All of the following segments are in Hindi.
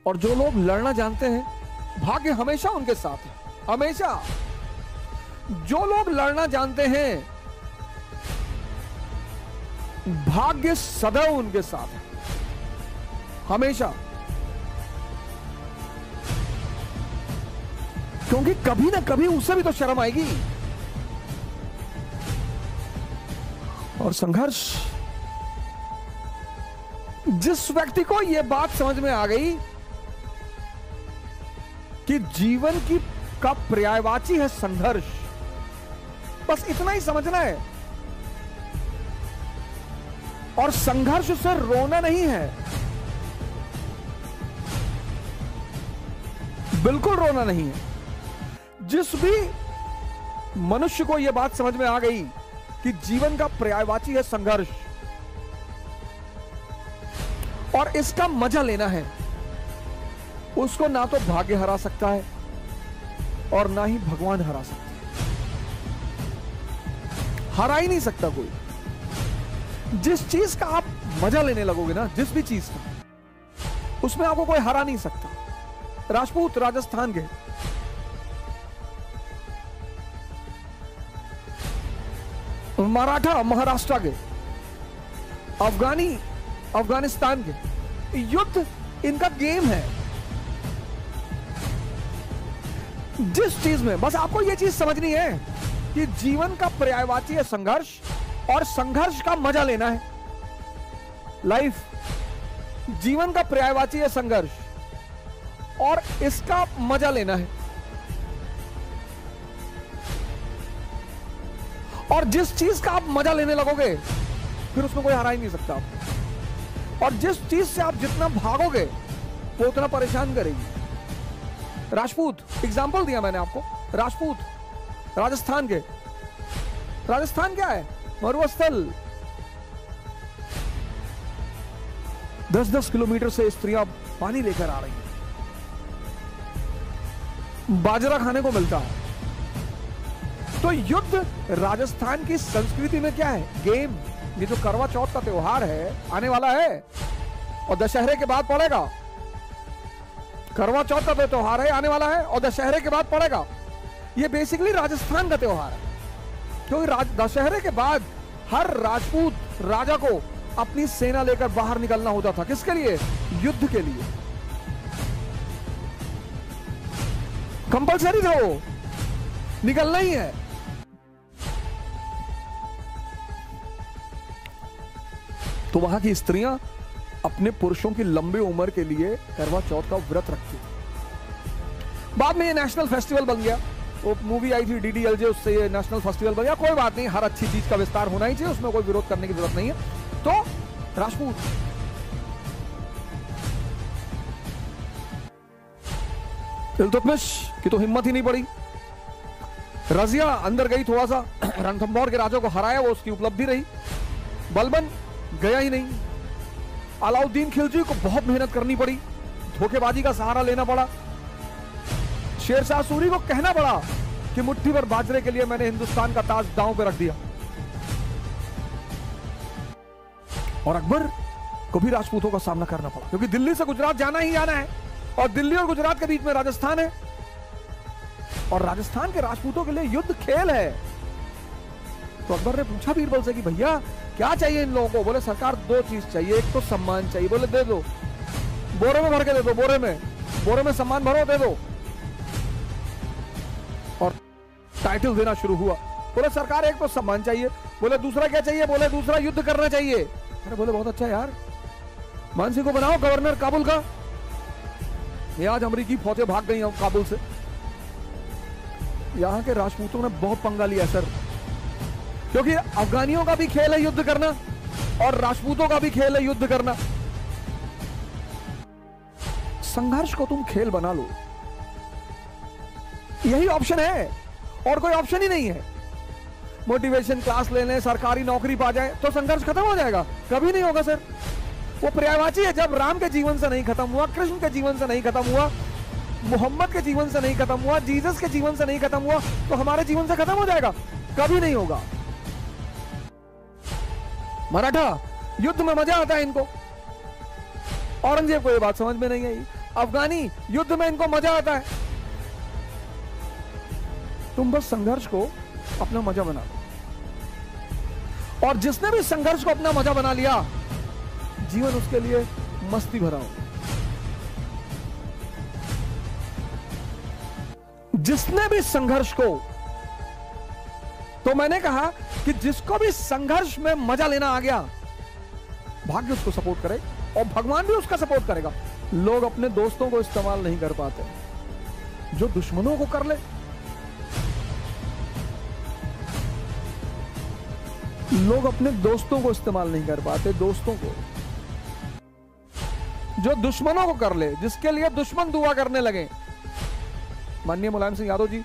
और जो लोग लड़ना जानते हैं भाग्य हमेशा उनके साथ है, हमेशा। जो लोग लड़ना जानते हैं भाग्य सदैव उनके साथ है, हमेशा। क्योंकि कभी ना कभी उसे भी तो शर्म आएगी। और संघर्ष, जिस व्यक्ति को यह बात समझ में आ गई कि जीवन की का पर्यायवाची है संघर्ष, बस इतना ही समझना है। और संघर्ष से रोना नहीं है, बिल्कुल रोना नहीं है। जिस भी मनुष्य को यह बात समझ में आ गई कि जीवन का पर्यायवाची है संघर्ष और इसका मजा लेना है, उसको ना तो भाग्य हरा सकता है और ना ही भगवान हरा सकता है। हरा ही नहीं सकता कोई। जिस चीज का आप मजा लेने लगोगे ना, जिस भी चीज का, उसमें आपको कोई हरा नहीं सकता। राजपूत राजस्थान के, मराठा महाराष्ट्र के, अफगानिस्तान के, युद्ध इनका गेम है। जिस चीज में बस आपको यह चीज समझनी है कि जीवन का पर्यायवाची है संघर्ष और संघर्ष का मजा लेना है। लाइफ, जीवन का पर्यायवाची है संघर्ष और इसका मजा लेना है। और जिस चीज का आप मजा लेने लगोगे फिर उसमें कोई हरा ही नहीं सकता आप। और जिस चीज से आप जितना भागोगे वो उतना परेशान करेगी। राजपूत, एग्जाम्पल दिया मैंने आपको, राजपूत राजस्थान के। राजस्थान क्या है? मरुस्थल। 10-10 किलोमीटर से स्त्रियां पानी लेकर आ रही हैं, बाजरा खाने को मिलता है। तो युद्ध राजस्थान की संस्कृति में क्या है? गेम। ये जो करवा चौथ का त्योहार है आने वाला है और दशहरे के बाद पड़ेगा। करवा चौथ का त्योहार है आने वाला है और दशहरे के बाद पड़ेगा। ये बेसिकली राजस्थान का त्योहार है, क्योंकि दशहरे के बाद हर राजपूत राजा को अपनी सेना लेकर बाहर निकलना होता था। किसके लिए? युद्ध के लिए। कंपल्सरी था, वो निकलना ही है। तो वहां की स्त्रियां अपने पुरुषों की लंबी उम्र के लिए करवा चौथ का व्रत रखती थी। बाद में ये नेशनल फेस्टिवल बन गया। वो मूवी आई थी DDLJ, उससे ये नेशनल फेस्टिवल बन गया। कोई बात नहीं, हर अच्छी चीज का विस्तार होना ही चाहिए, उसमें कोई विरोध करने की जरूरत नहीं है। तो राजपूत इल्तुतमिश की तो हिम्मत ही नहीं पड़ी। रजिया अंदर गई, थोड़ा सा रणथंभौर के राजा को हराया, वो उसकी उपलब्धि रही। बलबन गया ही नहीं। अलाउद्दीन खिलजी को बहुत मेहनत करनी पड़ी, धोखेबाजी का सहारा लेना पड़ा। शेरशाह सूरी को कहना पड़ा कि मुट्ठी भर बाजरे के लिए मैंने हिंदुस्तान का ताज दांव पे रख दिया। और अकबर को भी राजपूतों का सामना करना पड़ा, क्योंकि दिल्ली से गुजरात जाना ही जाना है और दिल्ली और गुजरात के बीच में राजस्थान है और राजस्थान के राजपूतों के लिए युद्ध खेल है। तो अकबर ने पूछा बीरबल से कि भैया क्या चाहिए इन लोगों को? बोले सरकार 2 चीज चाहिए, एक तो सम्मान चाहिए। बोले दे दो, बोरे में भर के दे दो, बोरे में सम्मान भरो, दे दो। और टाइटल देना शुरू हुआ। बोले सरकार एक तो सम्मान चाहिए। बोले दूसरा क्या चाहिए? बोले दूसरा युद्ध करना चाहिए। अरे बोले बहुत अच्छा यार, मानसिंह को बनाओ गवर्नर काबुल का। ये आज अमेरिकी फौजें भाग गई काबुल से। यहां के राजपूतों ने बहुत पंगा लिया सर, क्योंकि अफगानियों का भी खेल है युद्ध करना और राजपूतों का भी खेल है युद्ध करना। संघर्ष को तुम खेल बना लो, यही ऑप्शन है और कोई ऑप्शन ही नहीं है। मोटिवेशन क्लास ले लें, सरकारी नौकरी पा जाए तो संघर्ष खत्म हो जाएगा? कभी नहीं होगा सर। वो पर्यायवाची है। जब राम के जीवन से नहीं खत्म हुआ, कृष्ण के जीवन से नहीं खत्म हुआ, मोहम्मद के जीवन से नहीं खत्म हुआ, जीसस के जीवन से नहीं खत्म हुआ, तो हमारे जीवन से खत्म हो जाएगा? कभी नहीं होगा। मराठा युद्ध में मजा आता है इनको। औरंगजेब को यह बात समझ में नहीं आई। अफगानी युद्ध में इनको मजा आता है। तुम बस संघर्ष को अपना मजा बना लो, और जिसने भी संघर्ष को अपना मजा बना लिया, जीवन उसके लिए मस्ती भरा हो। जिसने भी संघर्ष को, तो मैंने कहा कि जिसको भी संघर्ष में मजा लेना आ गया, भाग्य उसको सपोर्ट करे और भगवान भी उसका सपोर्ट करेगा। लोग अपने दोस्तों को इस्तेमाल नहीं कर पाते, जो दुश्मनों को कर ले। लोग अपने दोस्तों को इस्तेमाल नहीं कर पाते, दोस्तों को, जो दुश्मनों को कर ले, जिसके लिए दुश्मन दुआ करने लगे। माननीय मुलायम सिंह यादव जी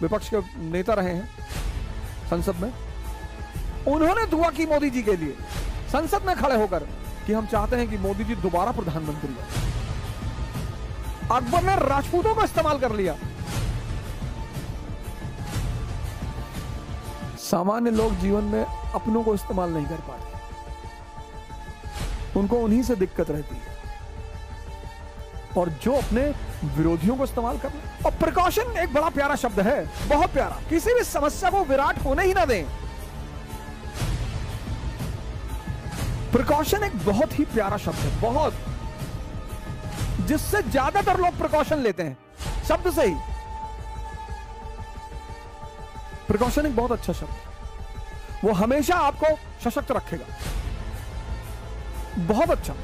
विपक्ष के नेता रहे हैं संसद में, उन्होंने दुआ की मोदी जी के लिए संसद में खड़े होकर कि हम चाहते हैं कि मोदी जी दोबारा प्रधानमंत्री हो। अकबर ने राजपूतों को इस्तेमाल कर लिया। सामान्य लोग जीवन में अपनों को इस्तेमाल नहीं कर पाते, उनको उन्हीं से दिक्कत रहती है, और जो अपने विरोधियों को इस्तेमाल कर ले। और प्रिकॉशन एक बड़ा प्यारा शब्द है, बहुत प्यारा। किसी भी समस्या को विराट होने ही ना दें। प्रिकॉशन एक बहुत ही प्यारा शब्द है, बहुत, जिससे ज्यादातर लोग प्रिकॉशन लेते हैं शब्द से ही। प्रिकॉशन एक बहुत अच्छा शब्द है, वो हमेशा आपको सशक्त रखेगा, बहुत अच्छा।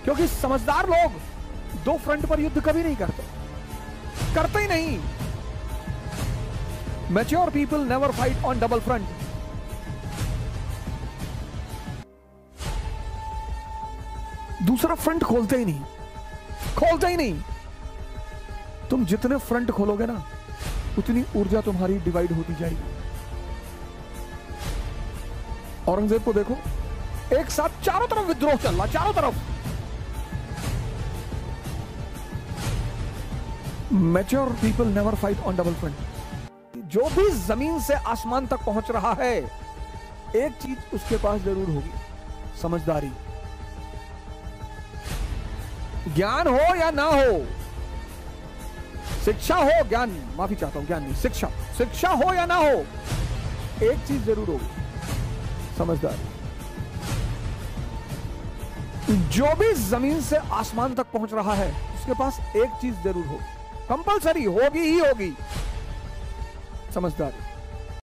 क्योंकि समझदार लोग दो फ्रंट पर युद्ध कभी नहीं करते ही नहीं। Mature people never fight on double front. दूसरा फ्रंट खोलते ही नहीं। तुम जितने फ्रंट खोलोगे ना, उतनी ऊर्जा तुम्हारी डिवाइड होती जाएगी। औरंगजेब को देखो, एक साथ चारों तरफ विद्रोह चल रहा, चारों तरफ। Mature people never fight on double front. जो भी जमीन से आसमान तक पहुंच रहा है, एक चीज उसके पास जरूर होगी, समझदारी। ज्ञान हो या ना हो, शिक्षा हो, ज्ञान, माफी चाहता हूं, ज्ञान नहीं, शिक्षा हो या ना हो, एक चीज जरूर होगी, समझदारी। जो भी जमीन से आसमान तक पहुंच रहा है, उसके पास एक चीज जरूर होगी, कंपलसरी होगी ही होगी, समझदारी।